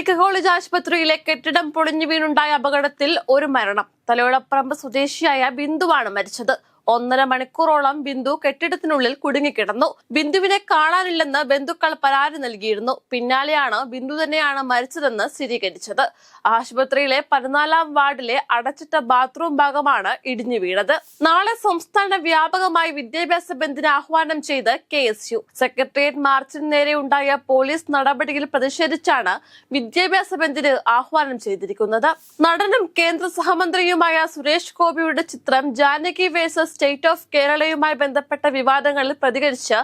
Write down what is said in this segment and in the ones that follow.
Medical college ആശുപത്രിയിലെ കെട്ടിടം പൊളിഞ്ഞു വീണുണ്ടായ അപകടത്തിൽ ഒരു മരണം. തലയോളപ്പറമ്പ് സ്വദേശിയായ ബിന്ദുവാണ് മരിച്ചത്. 1.5 മണിക്കൂറോളം ബിന്ദു കെട്ടിടത്തിനുള്ളിൽ കുടുങ്ങിക്കിടന്നു. ബിന്ദുവിനെ കാണാനില്ലെന്ന് ബന്ധുക്കൾ പരാതി നൽകിയിരുന്നു. പിന്നാലെയാണ് ബിന്ദു തന്നെയാണ് മരിച്ചതെന്ന് സ്ഥിരീകരിച്ചത്. ആശുപത്രിയിലെ 14-ാം വാർഡിലെ അടച്ചിട്ട ബാത്റൂം ഭാഗമാണ് ഇടിഞ്ഞു വീണത്. നാളെ സംസ്ഥാന വ്യാപകമായി വിദ്യാഭ്യാസ ബന്ദിന് ആഹ്വാനം ചെയ്ത് KSU. സെക്രട്ടേറിയറ്റ് മാർച്ചിന് നേരെ ഉണ്ടായ പോലീസ് നടപടിയിൽ പ്രതിഷേധിച്ചാണ് വിദ്യാഭ്യാസ ബന്ദിന് ആഹ്വാനം ചെയ്തിരിക്കുന്നത്. നടനും കേന്ദ്ര സഹമന്ത്രിയുമായ സുരേഷ് ഗോപിയുടെ ചിത്രം ജാനകി വേഴ്സസ് സ്റ്റേറ്റ് ഓഫ് കേരളയുമായി ബന്ധപ്പെട്ട വിവാദങ്ങളിൽ പ്രതികരിച്ച്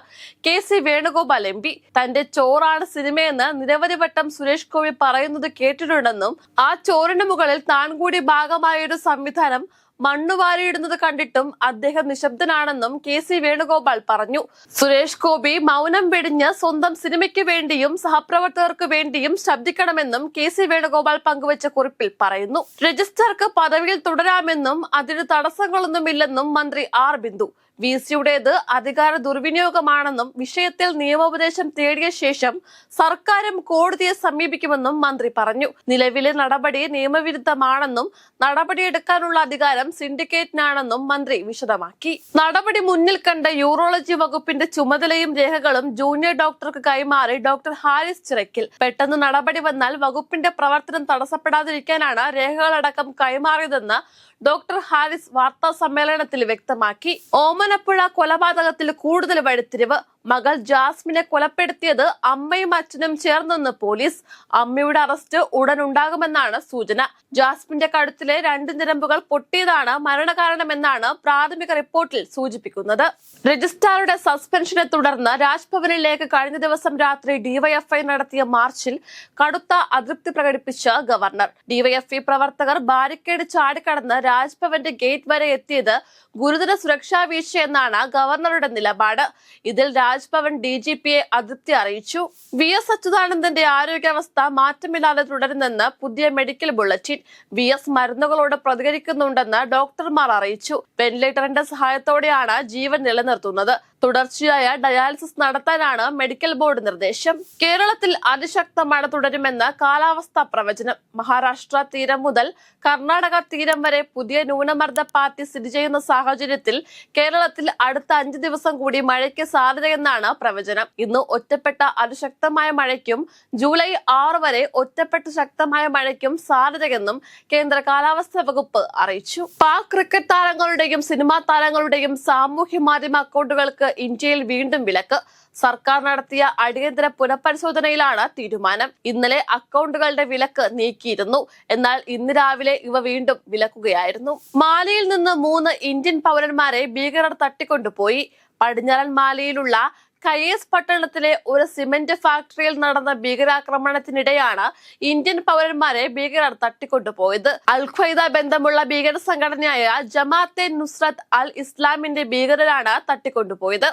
KC വേണുഗോപാൽ MP. തന്റെ ചോറാണ് സിനിമയെന്ന് നിരവധി വട്ടം സുരേഷ് ഗോപി പറയുന്നത് കേട്ടിട്ടുണ്ടെന്നും ആ ചോറിന് മുകളിൽ താൻ കൂടി ഭാഗമായൊരു സംവിധാനം മണ്ണുവാരിയിടുന്നത് കണ്ടിട്ടും അദ്ദേഹം നിശബ്ദനാണെന്നും KC വേണുഗോപാൽ പറഞ്ഞു. സുരേഷ് ഗോപി മൗനം വെടിഞ്ഞ് സ്വന്തം സിനിമയ്ക്ക് വേണ്ടിയും സഹപ്രവർത്തകർക്ക് വേണ്ടിയും ശബ്ദിക്കണമെന്നും KC വേണുഗോപാൽ പങ്കുവച്ച കുറിപ്പിൽ പറയുന്നു. രജിസ്ട്രാർക്ക് പദവിയിൽ തുടരാമെന്നും അതിന് തടസ്സങ്ങളൊന്നുമില്ലെന്നും മന്ത്രി R ബിന്ദു. VC-യുടേത് അധികാര ദുർവിനിയോഗമാണെന്നും വിഷയത്തിൽ നിയമോപദേശം തേടിയ ശേഷം സർക്കാരും കോടതിയെ സമീപിക്കുമെന്നും മന്ത്രി പറഞ്ഞു. നിലവിലെ നടപടി നിയമവിരുദ്ധമാണെന്നും നടപടിയെടുക്കാനുള്ള അധികാരം സിൻഡിക്കേറ്റിനാണെന്നും മന്ത്രി വിശദമാക്കി. നടപടി മുന്നിൽ കണ്ട യൂറോളജി വകുപ്പിന്റെ ചുമതലയും രേഖകളും ജൂനിയർ ഡോക്ടർക്ക് കൈമാറി ഡോക്ടർ ഹാരിസ് ചിറക്കിൽ. പെട്ടെന്ന് നടപടി വന്നാൽ വകുപ്പിന്റെ പ്രവർത്തനം തടസ്സപ്പെടാതിരിക്കാനാണ് രേഖകളടക്കം കൈമാറിയതെന്ന് ഡോക്ടർ ഹാരിസ് വാർത്താ സമ്മേളനത്തിൽ വ്യക്തമാക്കി. ഓമനപ്പുഴ കൊലപാതകത്തിൽ കൂടുതൽ വഴിത്തിരിവ്. മകൾ ജാസ്മിനെ കൊലപ്പെടുത്തിയത് അമ്മയും അച്ഛനും ചേർന്നെന്ന് പോലീസ്. അമ്മയുടെ അറസ്റ്റ് ഉടൻ ഉണ്ടാകുമെന്നാണ് സൂചന. ജാസ്മിന്റെ കഴുത്തിലെ 2 ഞരമ്പുകൾ പൊട്ടിയതാണ് മരണകാരണമെന്നാണ് പ്രാഥമിക റിപ്പോർട്ടിൽ സൂചിപ്പിക്കുന്നത്. രജിസ്ട്രാറുടെ സസ്പെൻഷനെ തുടർന്ന് രാജ്ഭവനിലേക്ക് കഴിഞ്ഞ ദിവസം രാത്രി DYFI നടത്തിയ മാർച്ചിൽ കടുത്ത അതൃപ്തി പ്രകടിപ്പിച്ച ഗവർണർ. DYFI പ്രവർത്തകർ ബാരിക്കേഡ് ചാടിക്കടന്ന് രാജ്ഭവന്റെ ഗേറ്റ് വരെ എത്തിയത് ഗുരുതര സുരക്ഷാ വീഴ്ചയെന്നാണ് ഗവർണറുടെ നിലപാട്. ഇതിൽ രാജ്ഭവൻ DGPയെ അതൃപ്തി അറിയിച്ചു. VS അച്യുതാനന്ദന്റെ ആരോഗ്യാവസ്ഥ മാറ്റമില്ലാതെ തുടരുന്നെന്ന് പുതിയ മെഡിക്കൽ ബുള്ളറ്റിൻ. VS മരുന്നുകളോട് പ്രതികരിക്കുന്നുണ്ടെന്ന് ഡോക്ടർമാർ അറിയിച്ചു. വെന്റിലേറ്ററിന്റെ സഹായത്തോടെയാണ് ജീവൻ നിലനിർത്തുന്നത്. തുടർച്ചയായ ഡയാലിസിസ് നടത്താനാണ് മെഡിക്കൽ ബോർഡ് നിർദ്ദേശം. കേരളത്തിൽ അതിശക്ത മഴ തുടരുമെന്ന് കാലാവസ്ഥാ പ്രവചനം. മഹാരാഷ്ട്ര തീരം മുതൽ കർണാടക തീരം വരെ പുതിയ ന്യൂനമർദ്ദ പാത്തി സ്ഥിതി ചെയ്യുന്ന സാഹചര്യത്തിൽ കേരളത്തിൽ അടുത്ത 5 ദിവസം കൂടി മഴയ്ക്ക് സാധ്യതയെന്നാണ് പ്രവചനം. ഇന്ന് ഒറ്റപ്പെട്ട അതിശക്തമായ മഴയ്ക്കും ജൂലൈ 6 വരെ ഒറ്റപ്പെട്ട ശക്തമായ മഴയ്ക്കും സാധ്യതയെന്നും കേന്ദ്ര കാലാവസ്ഥാ വകുപ്പ് അറിയിച്ചു. പാക് ക്രിക്കറ്റ് താരങ്ങളുടെയും സിനിമാ താരങ്ങളുടെയും സാമൂഹ്യ മാധ്യമ അക്കൗണ്ടുകൾക്ക് ഇന്ത്യയിൽ വീണ്ടും വിലക്ക്. സർക്കാർ നടത്തിയ അടിയന്തര പുനഃപരിശോധനയിലാണ് തീരുമാനം. ഇന്നലെ അക്കൗണ്ടുകളുടെ വിലക്ക് നീക്കിയിരുന്നു. എന്നാൽ ഇന്ന് രാവിലെ ഇവ വീണ്ടും വിലക്കുകയായിരുന്നു. മാലിയിൽ നിന്ന് 3 ഇന്ത്യൻ പൗരന്മാരെ ഭീകരർ തട്ടിക്കൊണ്ടുപോയി. പടിഞ്ഞാറൻ മാലിയിലുള്ള കയേസ് പട്ടണത്തിലെ ഒരു സിമന്റ് ഫാക്ടറിയിൽ നടന്ന ഭീകരാക്രമണത്തിനിടെയാണ് ഇന്ത്യൻ പൗരന്മാരെ ഭീകരർ തട്ടിക്കൊണ്ടുപോയത്. അൽ ഖ്വയ്ദ ബന്ധമുള്ള ഭീകര സംഘടനയായ ജമാഅത്തെ നുസ്രത്ത് അൽ ഇസ്ലാമിന്റെ ഭീകരരാണ് തട്ടിക്കൊണ്ടുപോയത്.